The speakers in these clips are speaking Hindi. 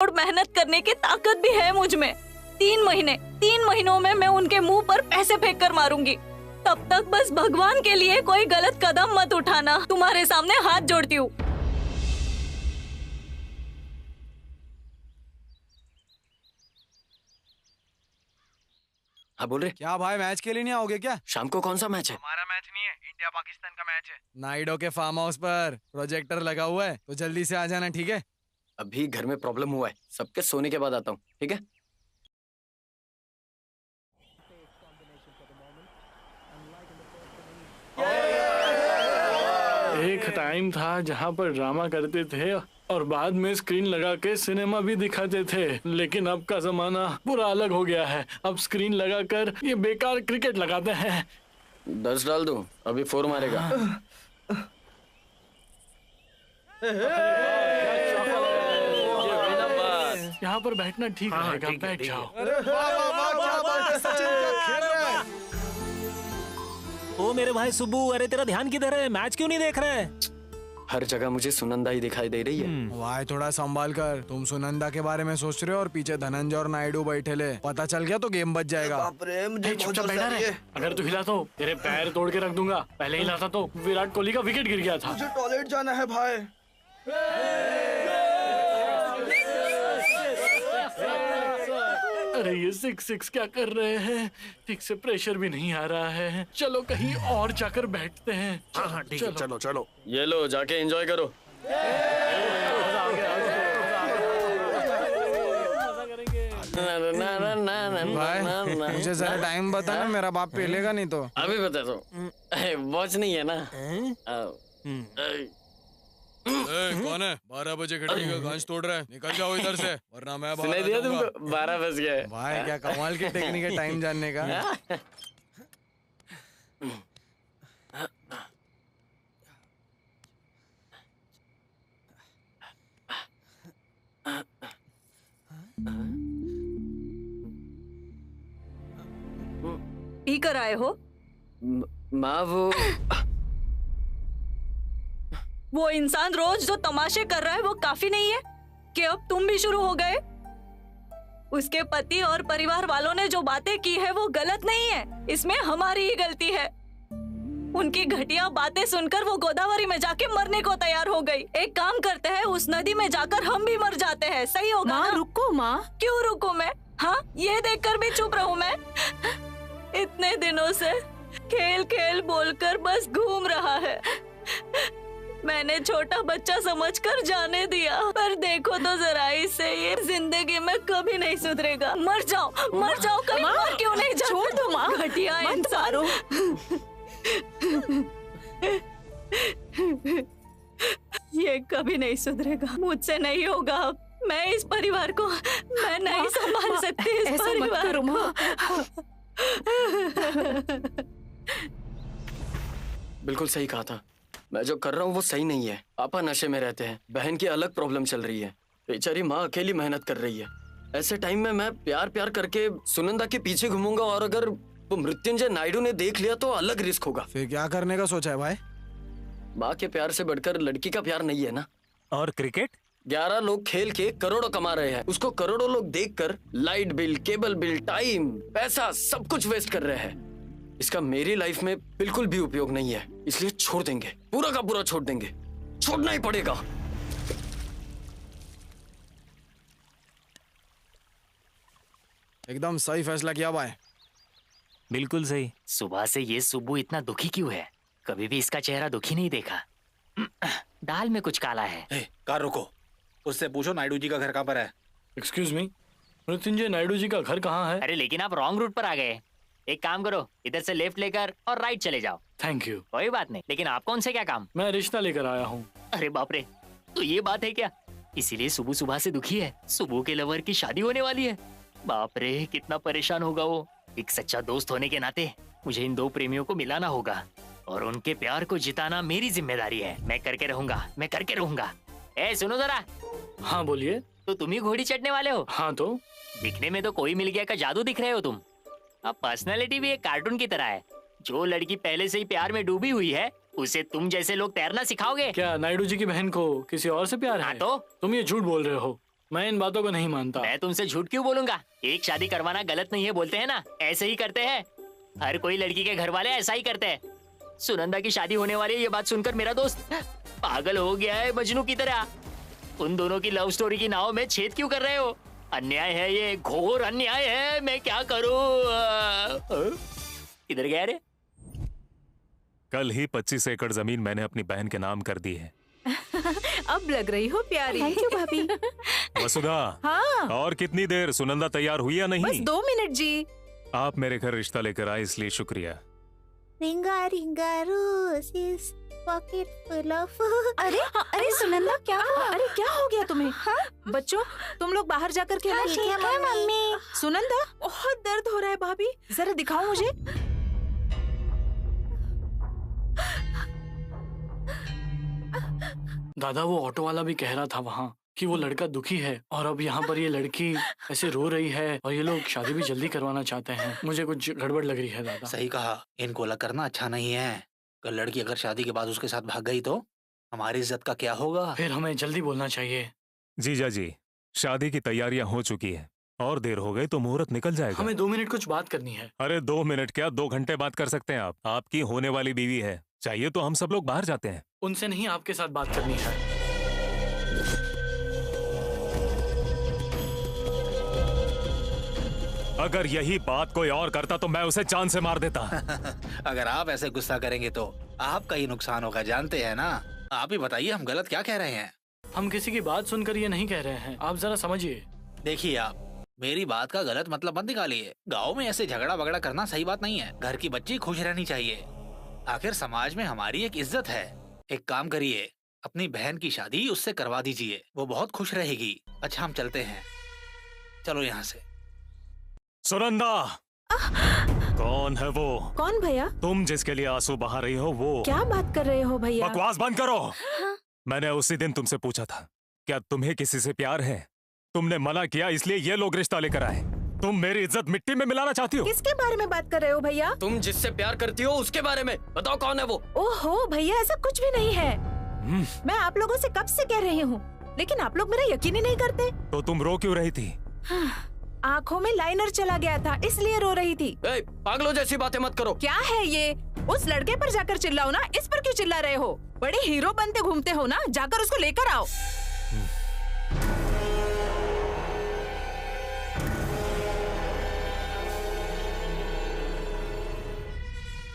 और मेहनत करने की ताकत भी है मुझ में। 3 महीनों में मैं उनके मुंह पर पैसे फेंक कर मारूंगी। तब तक बस भगवान के लिए कोई गलत कदम मत उठाना। तुम्हारे सामने हाथ जोड़ती हूँ। हाँ बोल रहे। क्या भाई, मैच के लिए नहीं आओगे क्या? शाम को कौन सा मैच है? हमारा मैच नहीं है, इंडिया पाकिस्तान का मैच है। नाइडो के फार्म हाउस पर प्रोजेक्टर लगा हुआ है, तो जल्दी से आ जाना, ठीक है? अभी घर में प्रॉब्लम हुआ है, सबके सोने के बाद आता हूँ, ठीक है? एक टाइम था जहाँ पर ड्रामा करते थे और बाद में स्क्रीन लगा के सिनेमा भी दिखाते थे, लेकिन अब का जमाना पूरा अलग हो गया है। अब स्क्रीन लगाकर ये बेकार क्रिकेट लगाते हैं। 10 डाल दूं? अभी 4 मारेगा। यहाँ पर बैठना ठीक रहेगा, बैठ जाओ। ओ मेरे भाई सुब्बू, अरे तेरा ध्यान किधर है? मैच क्यों नहीं देख रहे? हर जगह मुझे सुनंदा ही दिखाई दे रही है। भाई थोड़ा संभाल कर, तुम सुनंदा के बारे में सोच रहे हो और पीछे धनंजय और नायडू बैठे ले। पता चल गया तो गेम बच जाएगा। चुपचाप बैठा रहे। अगर तू हिला तो तेरे पैर तोड़ के रख दूंगा। पहले हिला था तो विराट कोहली का विकेट गिर गया था। मुझे टॉयलेट जाना है भाई। अरे ये 6 क्या कर रहे हैं? ठीक से प्रेशर भी नहीं आ रहा है। चलो कहीं और जाकर बैठते हैं। हाँ ठीक है, चलो चलो। ये लो, जाके एंजॉय करो। भाई मुझे जरा टाइम बता ना, मेरा बाप पेलेगा नहीं तो। अभी बता दो। वॉच नहीं है ना? कौन है 12 बजे खिड़की का कांच तोड़ रहा है? निकल जाओ इधर से, वरना मैं बाहर सुनाई आ दिया जाऊंगा। तुमको? 12 बज गए। भाई क्या कमाल की टेक्निक है टाइम जानने का। पी कर आए हो? माँ वो इंसान रोज जो तमाशे कर रहा है वो काफी नहीं है कि अब तुम भी शुरू हो गए? उसके पति और परिवार वालों ने जो बातें की है वो गलत नहीं है, इसमें हमारी ही गलती है। उनकी घटिया बातें सुनकर वो गोदावरी में जाके मरने को तैयार हो गई। एक काम करते हैं, उस नदी में जाकर हम भी मर जाते हैं, सही होगा ना? रुको माँ। क्यों रुको मैं? हाँ, ये देखकर भी चुप रहूं मैं? इतने दिनों से खेल खेल बोलकर बस घूम रहा है। मैंने छोटा बच्चा समझकर जाने दिया, पर देखो तो जरा इसे, ये जिंदगी में कभी नहीं सुधरेगा। मर जाओ कहीं, मर क्यों नहीं जाओ? छोड़ दो माँ, घटिया इंसान। ये कभी नहीं सुधरेगा, मुझसे नहीं होगा। अब मैं इस परिवार को मैं नहीं संभाल सकती। इस ऐसा मत परिवार करो माँ। बिल्कुल सही कहा था। मैं जो कर रहा हूँ वो सही नहीं है। पापा नशे में रहते हैं, बहन की अलग प्रॉब्लम चल रही है, बेचारी माँ अकेली मेहनत कर रही है। ऐसे टाइम में मैं प्यार करके सुनंदा के पीछे घूमूंगा, और अगर वो मृत्युंजय नायडू ने देख लिया तो अलग रिस्क होगा। फिर क्या करने का सोचा है भाई? माँ के प्यार से बढ़कर लड़की का प्यार नहीं है ना। और क्रिकेट? 11 लोग खेल के करोड़ों कमा रहे हैं, उसको करोड़ों लोग देखकर light bill, cable bill, time, पैसा सब कुछ वेस्ट कर रहे हैं। इसका मेरी लाइफ में बिल्कुल भी उपयोग नहीं है, इसलिए छोड़ देंगे, पूरा का पूरा छोड़ देंगे, छोड़ना ही पड़ेगा। एकदम सही फैसला किया भाई। बिल्कुल सही। सुबह से ये सुब्बू इतना दुखी क्यों है? कभी भी इसका चेहरा दुखी नहीं देखा। दाल में कुछ काला है। कार रुको, उससे पूछो नायडू जी का घर कहाँ पर है। एक्सक्यूज मी, मृत्युंजय नायडू जी का घर कहाँ है? अरे लेकिन आप रॉन्ग रूट पर आ गए। एक काम करो, इधर से लेफ्ट लेकर और राइट चले जाओ। Thank you. कोई बात नहीं, लेकिन आपको उनसे क्या काम? मैं रिश्ता लेकर आया हूँ। अरे बाप रे, तो ये बात है क्या? इसीलिए सुबह सुबह से दुखी है। सुबह के लवर की शादी होने वाली है। बाप रे, कितना परेशान होगा वो। एक सच्चा दोस्त होने के नाते मुझे इन 2 प्रेमियों को मिलाना होगा और उनके प्यार को जिताना मेरी जिम्मेदारी है। मैं करके रहूंगा। ए सुनो जरा। हाँ बोलिए। तो तुम ही घोड़ी चढ़ने वाले हो? हाँ तो दिखने में तो कोई मिल गया का जादू दिख रहे हो तुम। अब पर्सनालिटी भी एक कार्टून की तरह है। जो लड़की पहले से ही प्यार में डूबी हुई है उसे तुम जैसे लोग तैरना सिखाओगे? क्या नायडू जी की बहन को किसी और से प्यार है? हाँ तो तुम ये झूठ बोल रहे हो। मैं इन बातों को नहीं मानता। मैं तुमसे झूठ क्यों बोलूंगा? एक शादी करवाना गलत नहीं है बोलते हैं ना, ऐसे ही करते हैं। हर कोई लड़की के घर वाले ऐसा ही करते हैं। सुनंदा की शादी होने वाली है, ये बात सुनकर मेरा दोस्त पागल हो गया है मजनू की तरह। उन दोनों की लव स्टोरी की नाव में छेद क्यों कर रहे हो? अन्याय है ये, घोर अन्याय है। मैं क्या करूं? किधर गया रे? कल ही 25 एकड़ जमीन मैंने अपनी बहन के नाम कर दी है। अब लग रही हो प्यारी। थैंक यू भाभी। वसुधा, हाँ और कितनी देर? सुनंदा तैयार हुई या बस नहीं? 2 मिनट जी। आप मेरे घर रिश्ता लेकर आए इसलिए शुक्रिया। रिंगा रिंगा रोजेस पॉकेट फुल ऑफ। अरे सुनंदा क्या हुआ? अरे क्या हो गया तुम्हें? बच्चों तुम लोग बाहर जाकर खेलना। ठीक है मम्मी। सुनंदा बहुत दर्द हो रहा है भाभी, जरा दिखाओ मुझे। दादा वो ऑटो वाला भी कह रहा था वहाँ कि वो लड़का दुखी है, और अब यहाँ पर ये लड़की ऐसे रो रही है, और ये लोग शादी भी जल्दी करवाना चाहते हैं। मुझे कुछ गड़बड़ लग रही है दादा। सही कहा, इनको अलग करना अच्छा नहीं है। कल लड़की अगर शादी के बाद उसके साथ भाग गई तो हमारी इज्जत का क्या होगा? फिर हमें जल्दी बोलना चाहिए। जीजा जी, शादी की तैयारियां हो चुकी है, और देर हो गई तो मुहूर्त निकल जाएगा। हमें 2 मिनट कुछ बात करनी है। अरे 2 मिनट क्या, 2 घंटे बात कर सकते हैं आप। आपकी होने वाली बीवी है, चाहिए तो हम सब लोग बाहर जाते हैं। उनसे नहीं, आपके साथ बात करनी है। अगर यही बात कोई और करता तो मैं उसे जान से मार देता। अगर आप ऐसे गुस्सा करेंगे तो आपका ही नुकसान होगा, जानते हैं ना। आप ही बताइए हम गलत क्या कह रहे हैं? हम किसी की बात सुनकर ये नहीं कह रहे हैं, आप जरा समझिए। देखिए आप मेरी बात का गलत मतलब मत निकालिए। गाँव में ऐसे झगड़ा वगड़ा करना सही बात नहीं है। घर की बच्ची खुश रहनी चाहिए, आखिर समाज में हमारी एक इज्जत है। एक काम करिए, अपनी बहन की शादी उससे करवा दीजिए, वो बहुत खुश रहेगी। अच्छा हम चलते हैं, चलो यहाँ से। सुनंदा, कौन है वो? कौन भैया? तुम जिसके लिए आंसू बहा रही हो वो। क्या बात कर रहे हो भैया? बकवास बंद करो। मैंने उसी दिन तुमसे पूछा था, क्या तुम्हें किसी से प्यार है? तुमने मना किया, इसलिए ये लोग रिश्ता लेकर आए। तुम मेरी इज्जत मिट्टी में मिलाना चाहती हो? किसके बारे में बात कर रहे हो भैया? तुम जिससे प्यार करती हो उसके बारे में बताओ, कौन है वो? ओहो भैया, ऐसा कुछ भी नहीं है। मैं आप लोगों से कब से कह रही हूँ, लेकिन आप लोग मेरा यकीन ही नहीं करते। तो तुम रो क्यों रही थी? आँखों में लाइनर चला गया था, इसलिए रो रही थी। पागलों जैसी बातें मत करो। क्या है ये? उस लड़के पर जाकर चिल्लाओ ना, इस पर क्यों चिल्ला रहे हो? बड़े हीरो बनते घूमते हो ना, जाकर उसको लेकर आओ।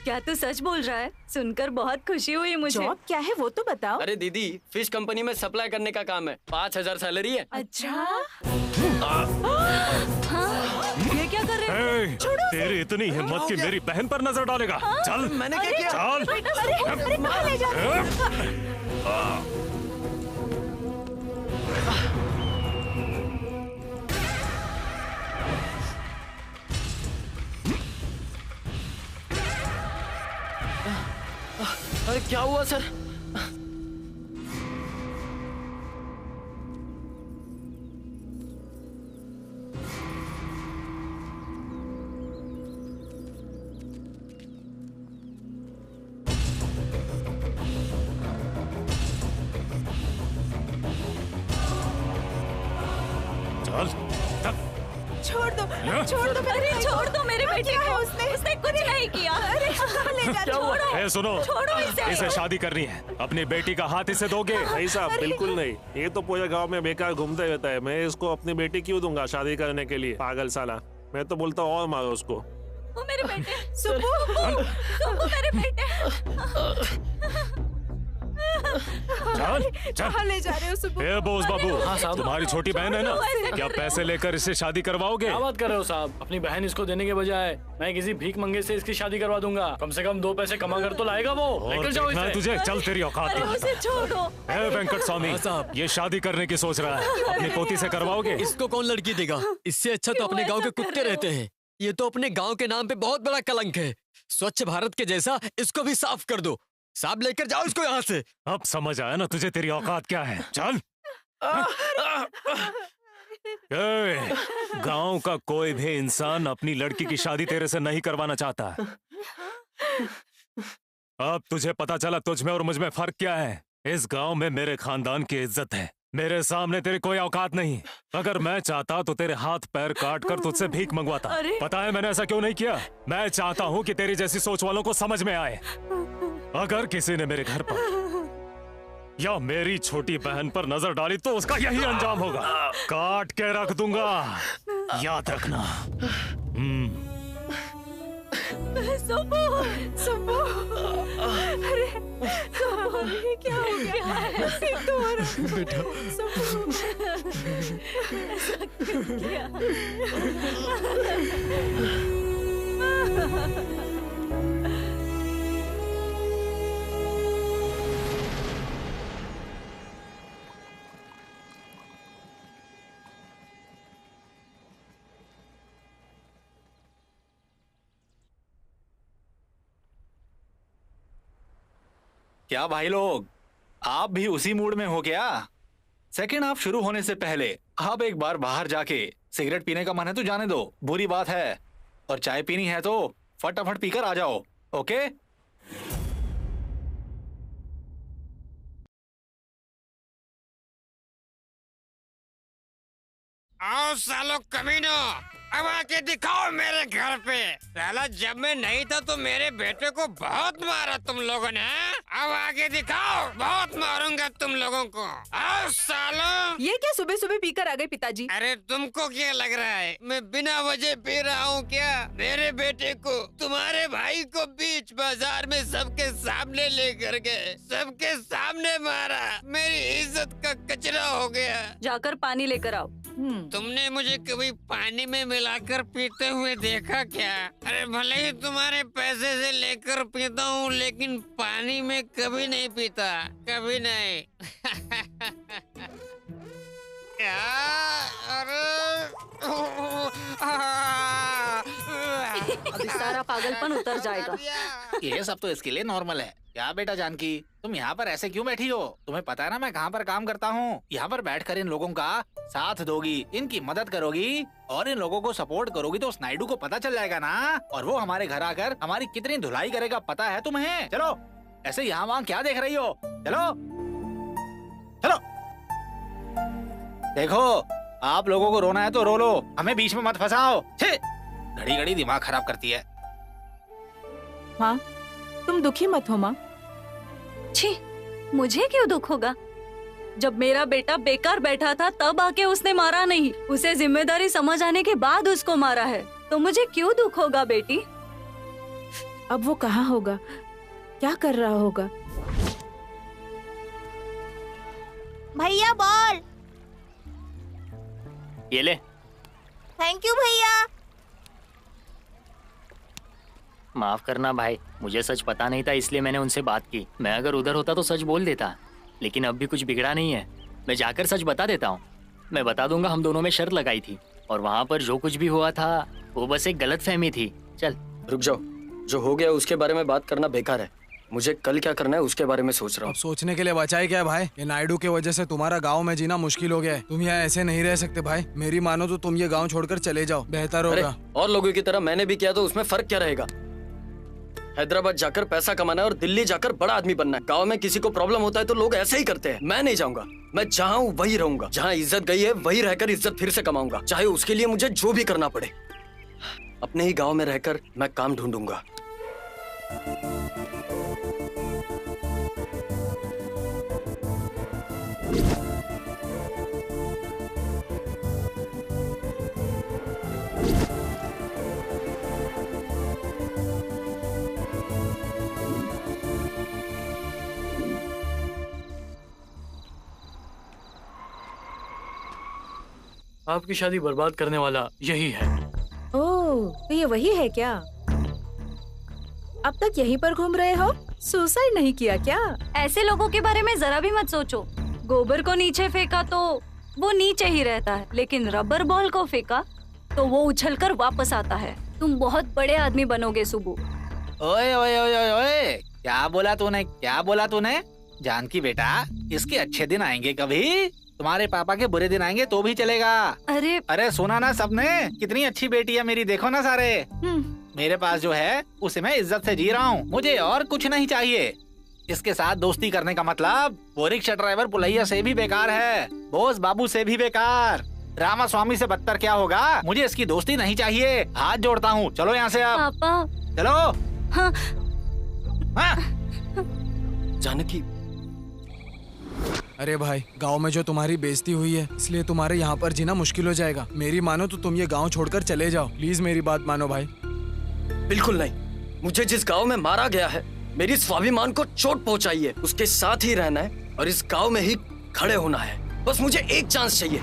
क्या तू सच बोल रहा है? सुनकर बहुत खुशी हुई मुझे। जॉब क्या है वो तो बताओ। अरे दीदी, फिश कंपनी में सप्लाई करने का काम है, 5000 सैलरी है। अच्छा ये क्या कर रहे हो? तेरी इतनी हिम्मत कि मेरी बहन पर नजर डालेगा? चल। मैंने क्या किया? चल। अरे कहाँ ले जा रहे हो? अरे क्या हुआ सर? छोड़ दो, छोड़ दो, अरे छोड़ दो मेरे बेटे को। उसने कुछ नहीं किया। अरे ले जा, छोड़ो। ए, सुनो, छोड़ो इसे शादी करनी है, अपनी बेटी का हाथ इसे दोगे? नहीं साहब, बिल्कुल नहीं। ये तो पूरे गांव में बेकार घूमते रहता है। मैं इसको अपनी बेटी क्यों दूंगा शादी करने के लिए? पागल साला। मैं तो बोलता हूँ और मारो उसको। वो मेरे बेटे। सुबू, सुबू मेरे बेटे। चल, कहाँ ले जा रहे हो सुबू? ए बोस बाबू, हाँ साहब। तुम्हारी छोटी बहन है ना, क्या पैसे लेकर इससे शादी करवाओगे? क्या बात कर रहे हो साहब? अपनी बहन इसको देने के बजाय मैं किसी भीख मंगे से इसकी शादी करवा दूंगा। कम से कम 2 पैसे कमा कर तो लाएगा वो। और लेकर जाओ देखना है इसे। तुझे, चल तेरी औकात अरे है। उसे छोड़ो। ए वेंकट स्वामी, ये शादी करने की सोच रहा है, अपनी पोती से करवाओगे? इसको कौन लड़की देगा? इससे अच्छा तो अपने गांव के कुत्ते रहते हैं। ये तो अपने गांव के नाम पे बहुत बड़ा कलंक है। स्वच्छ भारत के जैसा इसको भी साफ कर दो। साहब लेकर जाओ इसको यहाँ से। अब समझ आया ना तुझे तेरी औकात क्या है? चल। गांव का कोई भी इंसान अपनी लड़की की शादी तेरे से नहीं करवाना चाहता। अब तुझे पता चला तुझ में और मुझ में फर्क क्या है। इस गांव में मेरे खानदान की इज्जत है, मेरे सामने तेरी कोई औकात नहीं। अगर मैं चाहता तो तेरे हाथ पैर काट कर तुझसे भीख मंगवाता। अरे। पता है मैंने ऐसा क्यों नहीं किया? मैं चाहता हूँ कि तेरी जैसी सोच वालों को समझ में आए। अगर किसी ने मेरे घर पर या मेरी छोटी बहन पर नजर डाली तो उसका यही अंजाम होगा। काट के रख दूंगा, याद रखना। सुबू, सुबू, अरे सुबू, ये क्या हो गया? ठीक तो हो रहा बेटा। सुबू, ऐसा क्यों किया? क्या भाई लोग, आप भी उसी मूड में हो क्या? सेकंड हाफ शुरू होने से पहले आप एक बार बाहर जाके सिगरेट पीने का मन है तो जाने दो, बुरी बात है। और चाय पीनी है तो फटाफट पीकर आ जाओ, ओके? आओ सालो कमीनो, अब आके दिखाओ मेरे घर पे। साला जब मैं नहीं था तो मेरे बेटे को बहुत मारा तुम लोगों ने। अब आके दिखाओ, बहुत मारूंगा तुम लोगों को। आओ सालो। ये क्या सुबह सुबह पीकर आ गए पिताजी? अरे तुमको क्या लग रहा है मैं बिना वजह पी रहा हूँ क्या? मेरे बेटे को तुम्हारे भाई को बीच बाजार में सबके सामने लेकर गए, सबके सामने मारा, मेरी इज्जत का कचरा हो गया। जाकर पानी लेकर आओ। तुमने मुझे कभी पानी में मिलाकर पीते हुए देखा क्या? अरे भले ही तुम्हारे पैसे से लेकर पीता हूँ लेकिन पानी में कभी नहीं पीता, कभी नहीं। अभी सारा पागलपन उतर जाएगा। ये सब तो इसके लिए नॉर्मल है। क्या बेटा जानकी, तुम यहाँ पर ऐसे क्यों बैठी हो? तुम्हें पता है ना मैं कहाँ पर काम करता हूँ। यहाँ पर बैठकर इन लोगों का साथ दोगी, इनकी मदद करोगी और इन लोगों को सपोर्ट करोगी तो उस नायडू को पता चल जाएगा ना, और वो हमारे घर आकर हमारी कितनी धुलाई करेगा पता है तुम्हें। चलो, ऐसे यहाँ वहाँ क्या देख रही हो? चलो चलो। देखो, आप लोगों को रोना है तो रो लो, हमें बीच में मत फंसाओ। घड़ी घड़ी दिमाग खराब करती है। हाँ, तुम दुखी मत हो माँ। छी, मुझे क्यों दुख होगा? जब मेरा बेटा बेकार बैठा था तब आके उसने मारा नहीं, उसे जिम्मेदारी समझ आने के बाद उसको मारा है, तो मुझे क्यों दुख होगा बेटी? अब वो कहाँ होगा, क्या कर रहा होगा? भैया बॉल। ये ले। थैंक यू भैया। माफ करना भाई, मुझे सच पता नहीं था इसलिए मैंने उनसे बात की। मैं अगर उधर होता तो सच बोल देता, लेकिन अब भी कुछ बिगड़ा नहीं है। मैं जाकर सच बता देता हूँ। मैं बता दूंगा हम दोनों में शर्त लगाई थी और वहाँ पर जो कुछ भी हुआ था वो बस एक गलतफहमी थी। चल रुक जाओ, जो हो गया उसके बारे में बात करना बेकार है। मुझे कल क्या करना है उसके बारे में सोच रहा हूँ। अब सोचने के लिए बचा है क्या भाई? ये नायडू के वजह से तुम्हारा गांव में जीना मुश्किल हो गया है। तुम यहाँ ऐसे नहीं रह सकते भाई। मेरी मानो तो तुम ये गांव छोड़कर चले जाओ, बेहतर होगा। और लोगों की तरह मैंने भी किया तो उसमें फर्क क्या रहेगा? हैदराबाद जाकर पैसा कमाना है और दिल्ली जाकर बड़ा आदमी बनना है। गांव में किसी को प्रॉब्लम होता है तो लोग ऐसे ही करते हैं। मैं नहीं जाऊंगा, मैं जहाँ हूँ वही रहूंगा। जहाँ इज्जत गई है वही रहकर इज्जत फिर से कमाऊंगा, चाहे उसके लिए मुझे जो भी करना पड़े। अपने ही गांव में रहकर मैं काम ढूंढूंगा। आपकी शादी बर्बाद करने वाला यही है। ओह, तो ये वही है क्या? अब तक यहीं पर घूम रहे हो? सुसाइड नहीं किया क्या? ऐसे लोगों के बारे में जरा भी मत सोचो। गोबर को नीचे फेंका तो वो नीचे ही रहता है, लेकिन रबर बॉल को फेंका तो वो उछलकर वापस आता है। तुम बहुत बड़े आदमी बनोगे सुबू। ओए ओए ओए ओए ओए, क्या बोला तूने? क्या बोला तूने? जानकी बेटा, इसके अच्छे दिन आएंगे कभी, तुम्हारे पापा के बुरे दिन आएंगे तो भी चलेगा। अरे सुना ना सबने, कितनी अच्छी बेटी है मेरी, देखो ना सारे। मेरे पास जो है उसे मैं इज्जत से जी रहा हूँ, मुझे और कुछ नहीं चाहिए। इसके साथ दोस्ती करने का मतलब वो रिक्शा ड्राइवर पुलैया से भी बेकार है, बोस बाबू से भी बेकार, रामा स्वामी से बदतर क्या होगा। मुझे इसकी दोस्ती नहीं चाहिए, हाथ जोड़ता हूँ। चलो यहाँ से आप। पापा। चलो। हाँ। हाँ। जानकी। अरे भाई, गांव में जो तुम्हारी बेइज्जती हुई है इसलिए तुम्हारे यहाँ पर जीना मुश्किल हो जाएगा। मेरी मानो तो तुम ये गांव छोड़कर चले जाओ। प्लीज मेरी बात मानो भाई। बिल्कुल नहीं। मुझे जिस गांव में मारा गया है, मेरी स्वाभिमान को चोट पहुंचाई है, उसके साथ ही रहना है और इस गांव में ही खड़े होना है। बस मुझे एक चांस चाहिए।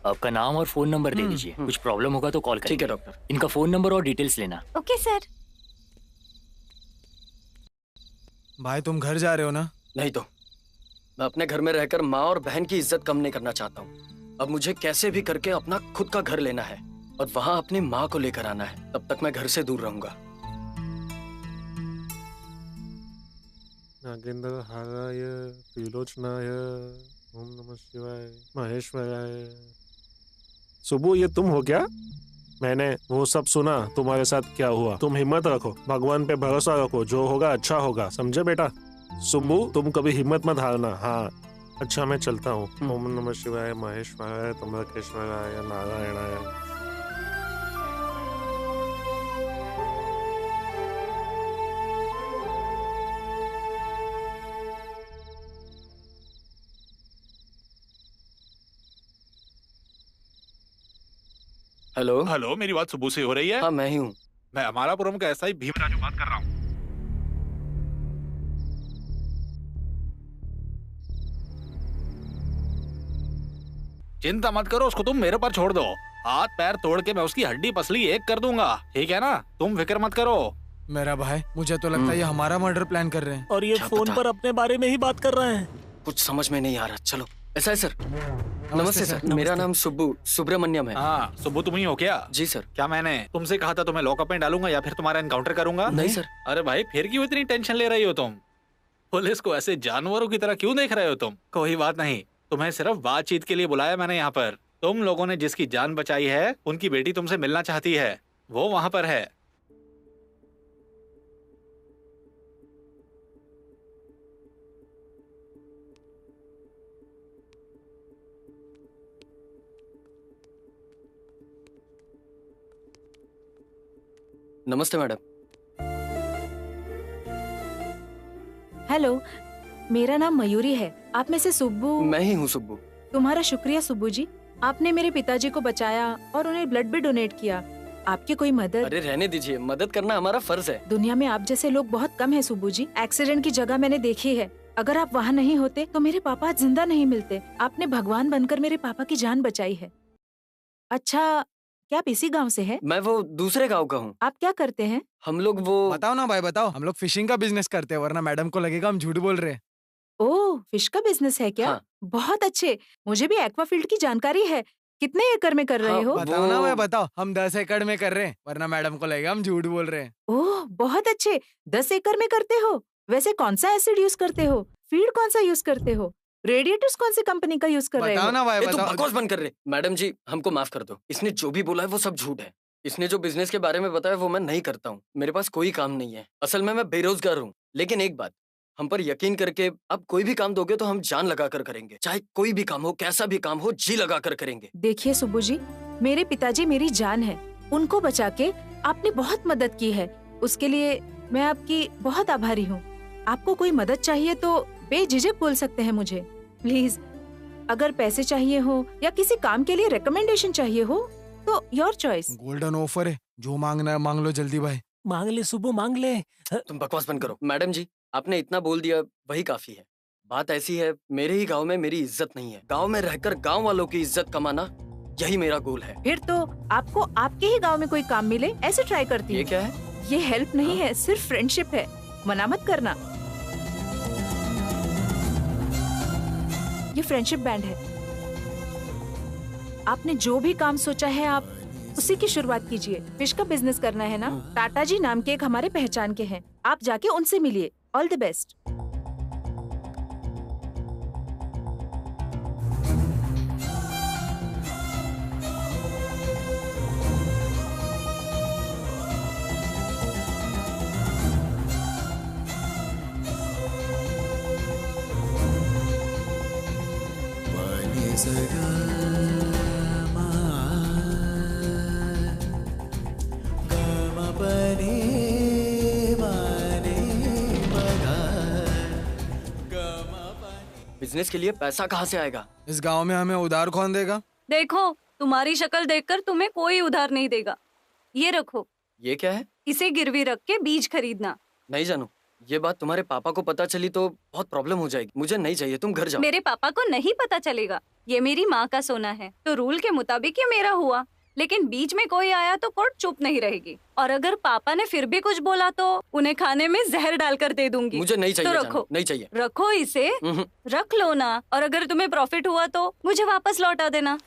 आपका नाम और फोन नंबर दे दीजिए, कुछ प्रॉब्लम होगा तो कॉल करेंगे। ठीक है डॉक्टर। इनका फोन नंबर और डिटेल्स लेना। Okay sir. भाई तुम घर जा रहे हो ना? नहीं तो मैं अपने घर में रहकर माँ और बहन की इज्जत कम नहीं करना चाहता हूँ। अब मुझे कैसे भी करके अपना खुद का घर लेना है और वहाँ अपनी माँ को लेकर आना है। तब तक मैं घर से दूर रहूंगा। नागेंद्र हाराय त्रिलोचनाय ओम नमः शिवाय महेश्वराय। सुबह, ये तुम हो क्या? मैंने वो सब सुना, तुम्हारे साथ क्या हुआ। तुम हिम्मत रखो, भगवान पे भरोसा रखो, जो होगा अच्छा होगा, समझे बेटा? सुबू, तुम कभी हिम्मत मत हारना। हाँ, अच्छा मैं चलता हूँ। ओम नमः शिवाय महेश्वराय त्र्यंबकेश्वराय नारायणाय। हेलो। हेलो, मेरी बात सुबह से हो रही है? हाँ, मैं ही हूँ। मैं अमरापुरम का एसआई भीमराजू बात कर रहा हूँ। चिंता मत करो, उसको तुम मेरे पर छोड़ दो। हाथ पैर तोड़ के मैं उसकी हड्डी पसली एक कर दूंगा, ठीक है ना? तुम फिक्र मत करो। मेरा भाई, मुझे तो लगता है ये हमारा मर्डर प्लान कर रहे हैं। और ये फोन पर अपने बारे में ही बात कर रहे हैं। कुछ समझ में नहीं आ रहा। चलो। ऐसा है सर। नमस्ते सर। मेरा नाम सुब्रमण्यम है। हाँ, सुब्बू तुम ही हो क्या? जी सर। क्या मैंने तुमसे कहा था तुम्हें लॉकअप में डालूंगा या फिर तुम्हारा एनकाउंटर करूंगा? नहीं सर। अरे भाई, फिर क्यों इतनी टेंशन ले रही हो तुम? पुलिस को ऐसे जानवरों की तरह क्यों देख रहे हो तुम? कोई बात नहीं, तुम्हें सिर्फ बातचीत के लिए बुलाया मैंने यहाँ पर। तुम लोगों ने जिसकी जान बचाई है, उनकी बेटी तुमसे मिलना चाहती है, वो वहाँ पर है। नमस्ते मैडम। हेलो, मेरा नाम मयूरी है। आप में से सुब्बू? मैं ही हूँ सुब्बू। तुम्हारा शुक्रिया सुब्बू जी, आपने मेरे पिताजी को बचाया और उन्हें ब्लड भी डोनेट किया। आपकी कोई मदद? अरे रहने दीजिए, मदद करना हमारा फर्ज है। दुनिया में आप जैसे लोग बहुत कम है सुब्बू जी। एक्सीडेंट की जगह मैंने देखी है। अगर आप वहाँ नहीं होते तो मेरे पापा आज जिंदा नहीं मिलते। आपने भगवान बनकर मेरे पापा की जान बचाई है। अच्छा, क्या आप इसी गांव से हैं? मैं वो दूसरे गांव का हूँ। आप क्या करते हैं? हम लोग वो बताओ ना भाई, बताओ। हम लोग फिशिंग का बिजनेस करते हैं, वरना मैडम को लगेगा हम झूठ बोल रहे हैं। ओह, फिश का बिजनेस है क्या? हाँ। बहुत अच्छे। मुझे भी एक्वाफील्ड की जानकारी है। कितने एकड़ में कर रहे हो? बताओ ना भाई, बताओ। हम 10 एकड़ में कर रहे हैं, वरना मैडम को लगेगा हम झूठ बोल रहे हैं। ओह, बहुत अच्छे। 10 एकड़ में करते हो? वैसे कौन सा एसिड यूज करते हो? फीड कौन सा यूज करते हो? रेडिएटर्स कौन सी कंपनी का यूज कर रहे हो? बताओ ना भाई, ये तो बताओ। बकवास बंद कर रहे। मैडम जी, हमको माफ कर दो। इसने जो भी बोला है वो सब झूठ है। इसने जो बिजनेस के बारे में बताया वो मैं नहीं करता हूँ। मेरे पास कोई काम नहीं है। असल में मैं बेरोजगार हूँ। लेकिन एक बात, हम पर यकीन करके अब कोई भी काम दोगे तो हम जान लगा कर करेंगे। चाहे कोई भी काम हो, कैसा भी काम हो, जी लगा कर करेंगे। देखिए सुब्बू जी, मेरे पिताजी मेरी जान है। उनको बचा के आपने बहुत मदद की है। उसके लिए मैं आपकी बहुत आभारी हूँ। आपको कोई मदद चाहिए तो बेझिझक बोल सकते हैं मुझे। प्लीज, अगर पैसे चाहिए हो या किसी काम के लिए रिकमेंडेशन चाहिए हो तो योर चॉइस। गोल्डन ऑफर है, जो मांगना है मांग लो जल्दी भाई। मांग ले सुबह, मांग ले। तुम बकवास बंद करो। मैडम जी, आपने इतना बोल दिया वही काफी है। बात ऐसी है, मेरे ही गांव में मेरी इज्जत नहीं है। गांव में रहकर गांव वालों की इज्जत कमाना, यही मेरा गोल है। फिर तो आपको आपके ही गांव में कोई काम मिले ऐसे ट्राई करती हूँ। ये क्या है? ये हेल्प नहीं है, सिर्फ फ्रेंडशिप है। मना मत करना। ये फ्रेंडशिप बैंड है। आपने जो भी काम सोचा है आप उसी की शुरुआत कीजिए। फिश का बिजनेस करना है ना? टाटा जी नाम के एक हमारे पहचान के हैं, आप जाके उनसे मिलिए। All the best. बिजनेस के लिए पैसा कहाँ से आएगा? इस गांव में हमें उधार कौन देगा? देखो, तुम्हारी शक्ल देखकर तुम्हें कोई उधार नहीं देगा। ये रखो। ये क्या है? इसे गिरवी रख के बीज खरीदना। नहीं जानू, ये बात तुम्हारे पापा को पता चली तो बहुत प्रॉब्लम हो जाएगी। मुझे नहीं चाहिए, तुम घर जाओ। मेरे पापा को नहीं पता चलेगा। ये मेरी माँ का सोना है, तो रूल के मुताबिक ये मेरा हुआ। लेकिन बीच में कोई आया तो कोर्ट चुप नहीं रहेगी। और अगर पापा ने फिर भी कुछ बोला तो उन्हें खाने में जहर डालकर दे दूंगी। मुझे नहीं चाहिए। तो रखो। नहीं चाहिए। रखो इसे। रख लो ना। और अगर तुम्हें प्रॉफिट हुआ तो मुझे वापस लौटा देना।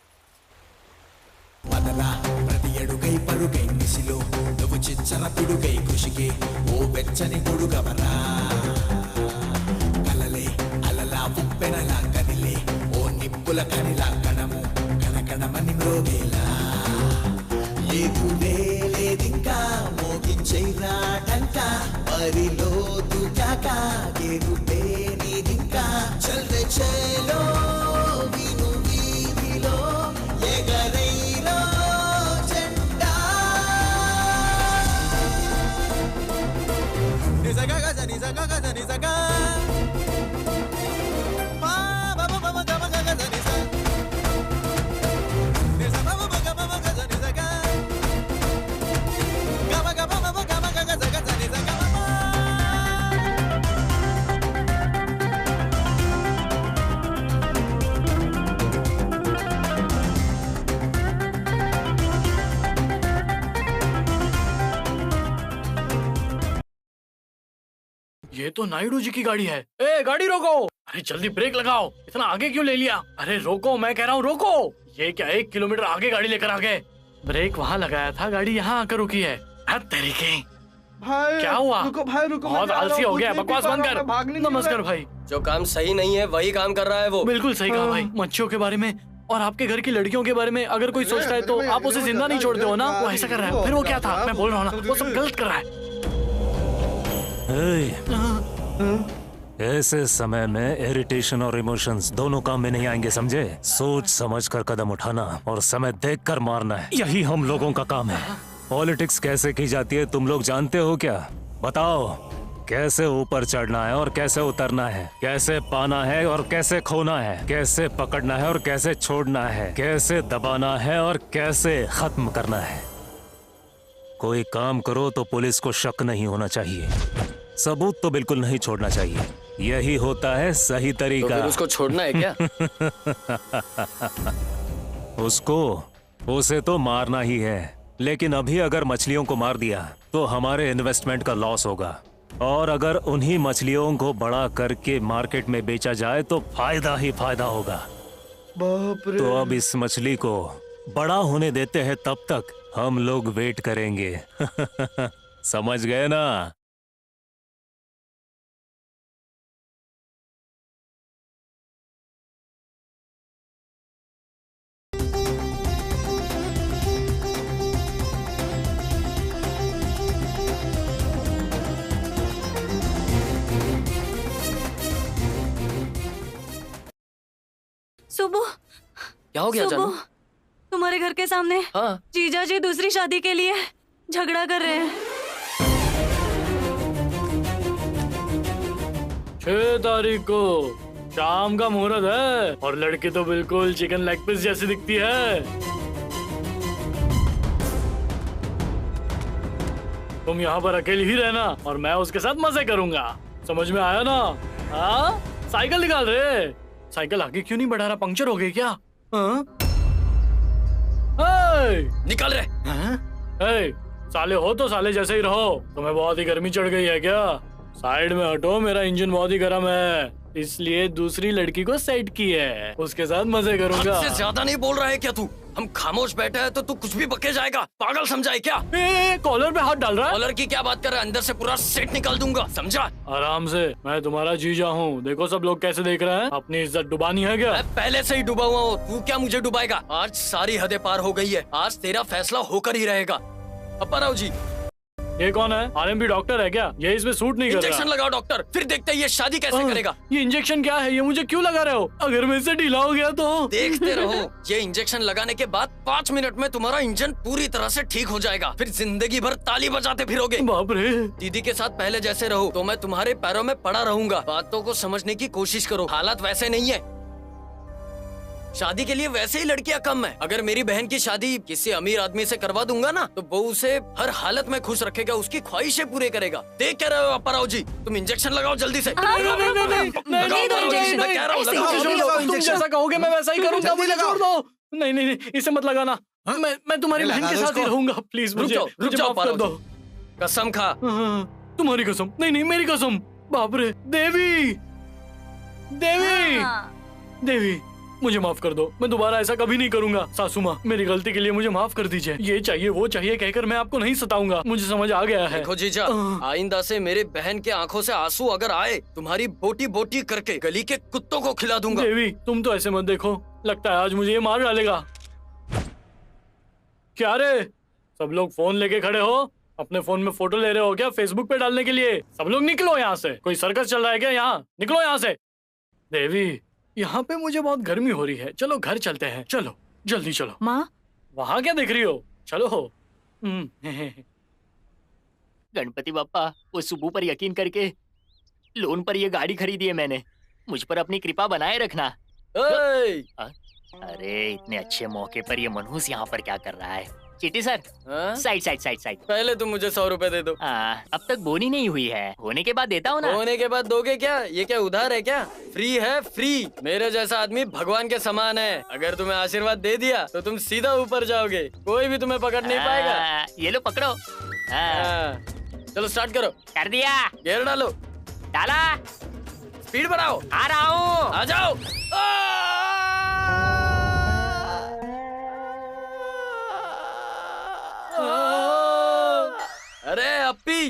ये तो नायडू जी की गाड़ी है। ए, गाड़ी रोको। अरे जल्दी ब्रेक लगाओ। इतना आगे क्यों ले लिया? अरे रोको, मैं कह रहा हूँ रोको। ये क्या 1 किलोमीटर आगे गाड़ी लेकर आ गए? ब्रेक वहाँ लगाया था, गाड़ी यहाँ आकर रुकी है। तरीके भाई क्या हुआ? रुको भाई, रुको। बहुत आलसी हो गया, बकवास बंद कर। नमस्कार भाई। जो काम सही नहीं है वही काम कर रहा है वो। बिल्कुल सही कहा भाई। मच्छियों के बारे में और आपके घर की लड़कियों के बारे में अगर कोई सोचता है तो आप उसे जिंदा नहीं छोड़ते हो ना। वो ऐसा कर रहा है। फिर वो क्या था? मैं बोल रहा हूँ ना, वो सब गलत कर रहा है। ऐसे समय में इरिटेशन और इमोशंस दोनों काम में नहीं आएंगे, समझे? सोच समझ कर कदम उठाना और समय देख कर मारना है, यही हम लोगों का काम है। पॉलिटिक्स कैसे की जाती है तुम लोग जानते हो क्या? बताओ, कैसे ऊपर चढ़ना है और कैसे उतरना है, कैसे पाना है और कैसे खोना है, कैसे पकड़ना है और कैसे छोड़ना है, कैसे दबाना है और कैसे खत्म करना है। कोई काम करो तो पुलिस को शक नहीं होना चाहिए, सबूत तो बिल्कुल नहीं छोड़ना चाहिए। यही होता है सही तरीका। तो फिर उसको छोड़ना है क्या? उसे तो मारना ही है, लेकिन अभी अगर मछलियों को मार दिया तो हमारे इन्वेस्टमेंट का लॉस होगा, और अगर उन्हीं मछलियों को बड़ा करके मार्केट में बेचा जाए तो फायदा ही फायदा होगा। बाप रे। तो अब इस मछली को बड़ा होने देते हैं, तब तक हम लोग वेट करेंगे। समझ गए ना? सुबह क्या हो गया जानू? तुम्हारे घर के सामने हाँ। जीजा जी दूसरी शादी के लिए झगड़ा कर रहे हैं। 6 तारीख को शाम का मुहूर्त है और लड़की तो बिल्कुल चिकन लेग पीस जैसी दिखती है। तुम यहाँ पर अकेली ही रहना और मैं उसके साथ मजे करूंगा। समझ में आया ना? हाँ, साइकिल निकाल रहे। साइकिल आगे क्यों नहीं बढ़ा रहा? पंक्चर हो गई क्या? हाँ? निकाल रहे। साले हो तो साले जैसे ही रहो। तुम्हें बहुत ही गर्मी चढ़ गई है क्या? साइड में हटो, मेरा इंजन बहुत ही गर्म है, इसलिए दूसरी लड़की को सेट की है, उसके साथ मजे करूंगा। हमसे ज्यादा नहीं बोल रहा है क्या तू? हम खामोश बैठे हैं तो तू कुछ भी बके जाएगा। पागल समझा है क्या? कॉलर पे हाथ डाल रहा है। कॉलर की क्या बात कर रहा है? अंदर से पूरा सेट निकाल दूंगा, समझा? आराम से, मैं तुम्हारा जीजा हूँ। देखो सब लोग कैसे देख रहे हैं। अपनी इज्जत डुबानी है क्या? मैं पहले से ही डूबा हुआ हूँ, तू क्या मुझे डुबाएगा? आज सारी हदें पार हो गई है, आज तेरा फैसला होकर ही रहेगा। अप्पाराव जी, ये कौन है? आरएमपी डॉक्टर है क्या? ये इसमें सूट नहीं कर रहा। इंजेक्शन लगाओ डॉक्टर, फिर देखते हैं ये शादी कैसे करेगा। ये इंजेक्शन क्या है? ये मुझे क्यों लगा रहे हो? अगर मैं इससे ढीला हो गया तो? देखते रहो, ये इंजेक्शन लगाने के बाद 5 मिनट में तुम्हारा इंजन पूरी तरह से ठीक हो जाएगा। फिर जिंदगी भर ताली बजाते फिरोगे। बाप रे। दीदी के साथ पहले जैसे रहो तो मैं तुम्हारे पैरों में पड़ा रहूंगा। बातों को समझने की कोशिश करो, हालात वैसे नहीं है। शादी के लिए वैसे ही लड़कियां कम है। अगर मेरी बहन की शादी किसी अमीर आदमी से करवा दूंगा ना, तो वो उसे हर हालत में खुश रखेगा, उसकी ख्वाहिशें पूरे करेगा। देख क्या रहे हो अप्पाराव जी? तुम इंजेक्शन लगाओ जल्दी से। तुम जैसा कहोगे मैं वैसा ही करूंगा। मुझे छोड़ दो। नहीं नहीं, इसे मत लगाना। मैं तुम्हारी बहन के साथ ही रहूंगा। प्लीज रुक जाओ कर दो। कसम खा। तुम्हारी कसम? नहीं, मेरी कसम। बाप रे। देवी, देवी मुझे माफ कर दो, मैं दोबारा ऐसा कभी नहीं करूंगा। सासू माँ, मेरी गलती के लिए मुझे माफ कर दीजिए। ये चाहिए वो चाहिए कहकर मैं आपको नहीं सताऊंगा, मुझे समझ आ गया है। देखो जीजा, आइंदा से मेरे बहन के आंखों से आंसू अगर आए, तुम्हारी बोटी बोटी करके गली के कुत्तों को खिला दूंगा। देवी, तुम तो ऐसे मत देखो, लगता है आज मुझे ये मार डालेगा। क्या रे, सब लोग फोन लेके खड़े हो? अपने फोन में फोटो ले रहे हो क्या फेसबुक पे डालने के लिए? सब लोग निकलो यहाँ से। कोई सर्कस चल रहा है क्या यहाँ? निकलो यहाँ से। देवी, यहाँ पे मुझे बहुत गर्मी हो रही है, चलो घर चलते हैं। चलो जल्दी चलो। माँ, वहाँ क्या देख रही हो? चलो। गणपति बाप्पा, वो सुबह पर यकीन करके लोन पर ये गाड़ी खरीदी है मैंने। मुझ पर अपनी कृपा बनाए रखना। अरे इतने अच्छे मौके पर ये मनहूस यहाँ पर क्या कर रहा है? चीटी सर, साइड। पहले तुम मुझे 100 रुपए दे दो। अब तक बोनी नहीं हुई है, होने के बाद देता हूँ ना। होने के बाद दोगे क्या? ये क्या उधार है क्या? फ्री है, फ्री। मेरे जैसा आदमी भगवान के समान है। अगर तुम्हें आशीर्वाद दे दिया तो तुम सीधा ऊपर जाओगे, कोई भी तुम्हें पकड़ नहीं पाएगा। ये लो पकड़ो। चलो स्टार्ट करो। कर दिया। गियर डालो। डाला। स्पीड बढ़ाओ। आ रहा हूँ। आ जाओ। अरे अप्पी,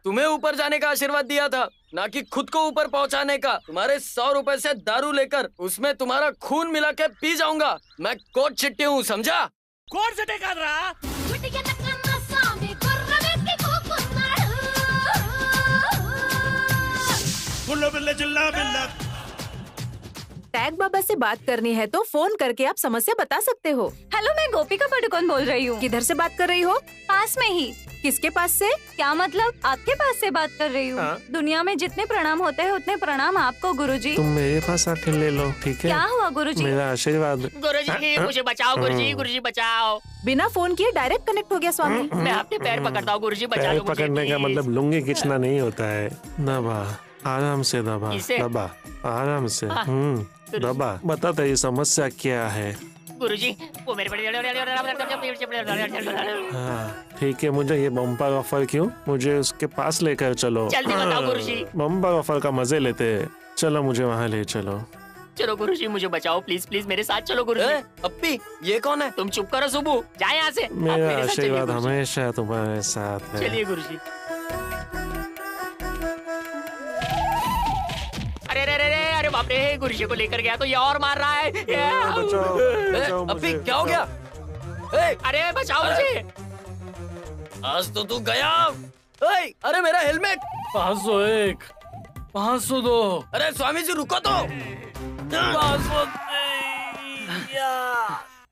तुम्हें ऊपर जाने का आशीर्वाद दिया था, ना कि खुद को ऊपर पहुंचाने का। तुम्हारे 100 रुपए से दारू लेकर उसमें तुम्हारा खून मिला के पी जाऊंगा। मैं कोट चिट्टी हूँ, समझा? कोट चिट्टी कर रहा? टैग बाबा से बात करनी है तो फोन करके आप समस्या बता सकते हो। हेलो, मैं गोपिका पादुकोण बोल रही हूँ। किधर से बात कर रही हो? पास में ही। किसके पास से? क्या मतलब? आपके पास से बात कर रही हूँ। दुनिया में जितने प्रणाम होते हैं उतने प्रणाम आपको गुरुजी। तुम मेरे पास आके ले लो, ठीक है? क्या हुआ गुरुजी? मेरा आशीर्वाद। गुरुजी मुझे बचाओ, गुरुजी बचाओ। बिना फोन किए डायरेक्ट कनेक्ट हो गया स्वामी। मैं आपके पैर पकड़ता हूँ, गुरुजी बचा लो मुझे। पकड़ने का मतलब लुंगी खींचना नहीं होता है। दबा, आराम से दबा, दबा, आराम से। दबा। बता तेरी समस्या क्या है? गुरुजी, वो मेरे हाँ ठीक है, मुझे ये बम्पर ऑफर क्यों? मुझे उसके पास लेकर चलो। जल्दी बताओ गुरुजी। बम्पर ऑफर का मजे लेते हैं। चलो मुझे वहाँ ले चलो। चलो गुरुजी, मुझे बचाओ प्लीज, प्लीज मेरे साथ चलो गुरुजी। अप्पी, ये कौन है? तुम चुप करो सुबू, जाए यहाँ से। मेरा आशीर्वाद हमेशा तुम्हारे साथ है। चलिए गुरुजी। अरे बाप रे, गुरुजी को लेकर गया तो ये और मार रहा है। बचाओ अप्पी, क्या हो गया? अरे बचाओ मुझे। आज तो तू गया। अरे मेरा हेलमेट। 501, 502। अरे स्वामी जी रुको तो।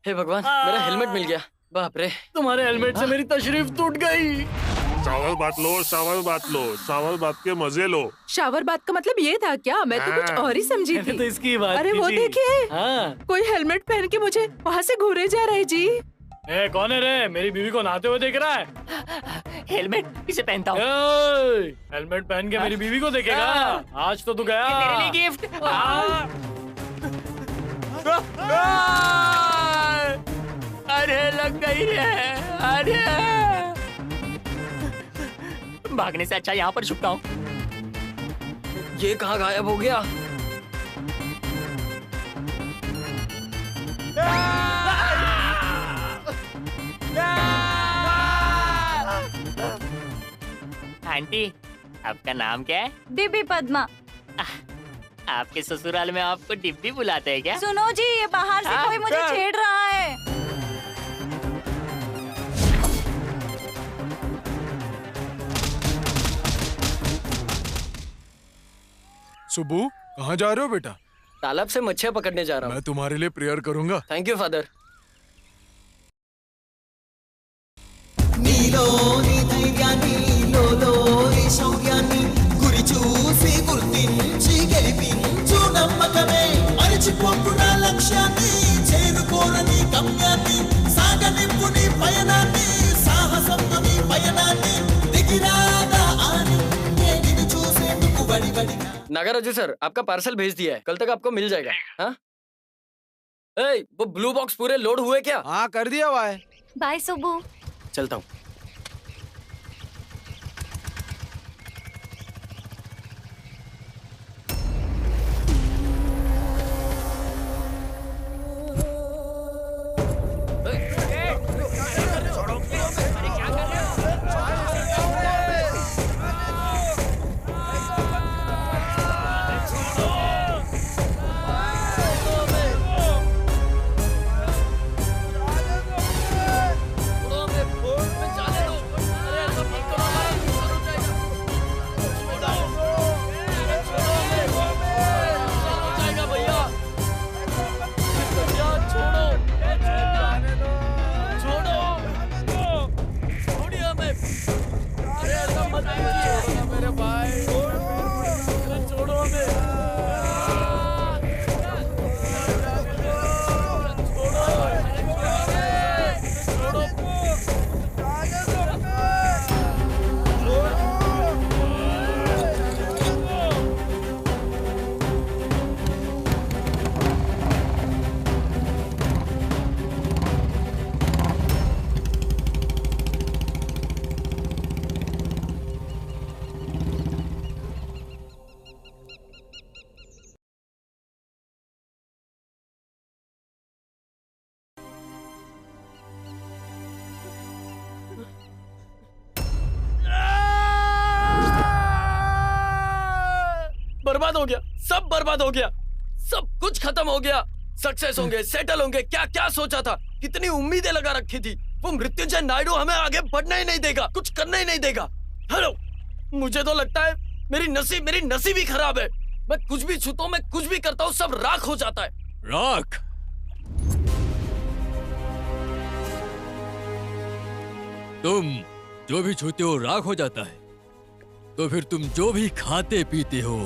हे भगवान, मेरा हेलमेट मिल गया। बाप रे, तुम्हारे हेलमेट से मेरी तशरीफ टूट गई। शावर बात लो, शावर बात लो, शावर बात के मजे लो। शावर बात का मतलब ये था क्या? मैं तो कुछ और ही समझी थी। तो इसकी बात अरे वो देखिए, कोई हेलमेट पहन के मुझे वहाँ से घूरे जा रहे जी। ए, कौन है रे? मेरी बीवी को नहाते हुए देख रहा है? हेलमेट इसे पहनता हूँ। हेलमेट पहन के मेरी बीवी को देखेगा? आज तो तू गया। तेरे लिए गिफ्ट। अरे लग गई रे। अरे भागने से अच्छा यहाँ पर छुपता हूँ। ये कहाँ गायब हो गया? आंटी, आपका नाम क्या है? डिब्बी पद्मा। आपके ससुराल में आपको डिब्बी बुलाते हैं क्या? सुनो जी, ये बाहर से कोई मुझे छेड़ रहा है। सुबू, कहाँ जा रहे हो बेटा? तालाब से मच्छियाँ पकड़ने जा रहा हूँ। मैं तुम्हारे लिए प्रेयर करूंगा। Thank you father. నీలోని ధైర్యాన్ని లోలోని శౌర్యాన్ని గురి చూసి గుర్తించి గెలిపించు నమ్మకమే మరిచిపోకు నా లక్ష్యాన్ని చేరుకోరని గమ్యాన్ని సాగనింపు నీ పయనాన్ని సాహసంతో నీ పయనాన్ని దిగిరాదా అని నేను చూసేందుకు వడివడిగా नागराजू सर, आपका पार्सल भेज दिया है, कल तक आपको मिल जाएगा। हाँ? ए, वो ब्लू बॉक्स पूरे लोड हुए क्या? हाँ कर दिया हुआ है। बाय सुबू। चलता हूँ। बर्बाद हो गया, सब बर्बाद हो गया, सब कुछ खत्म हो गया। सक्सेस होंगे, सेटल होंगे, क्या क्या सोचा था, कितनी उम्मीदें लगा रखी थी। वो मृत्युंजय नायडू हमें आगे बढ़ना ही नहीं देगा, कुछ करना ही नहीं देगा। हेलो, मुझे तो लगता है मेरी नसीब ही खराब है। मैं कुछ भी छूता हूँ, मैं कुछ भी करता हूँ, सब राख हो जाता है। राख? तुम जो भी छूते हो राख हो जाता है, तो फिर तुम जो भी खाते पीते हो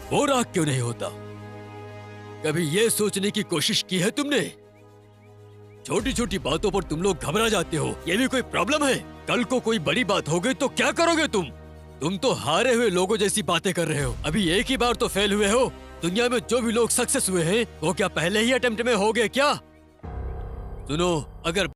वो राख क्यों नहीं होता? कभी ये सोचने की कोशिश की है तुमने? छोटी छोटी बातों पर तुम लोग घबरा जाते हो, ये भी कोई प्रॉब्लम है? कल को कोई बड़ी बात हो गई तो क्या करोगे तुम? तुम तो हारे हुए लोगों जैसी बातें कर रहे हो। अभी एक ही बार तो फेल हुए हो। दुनिया में जो भी लोग सक्सेस हुए हैं वो क्या पहले ही अटेम्प्ट में हो गए क्या? सुनो, अगर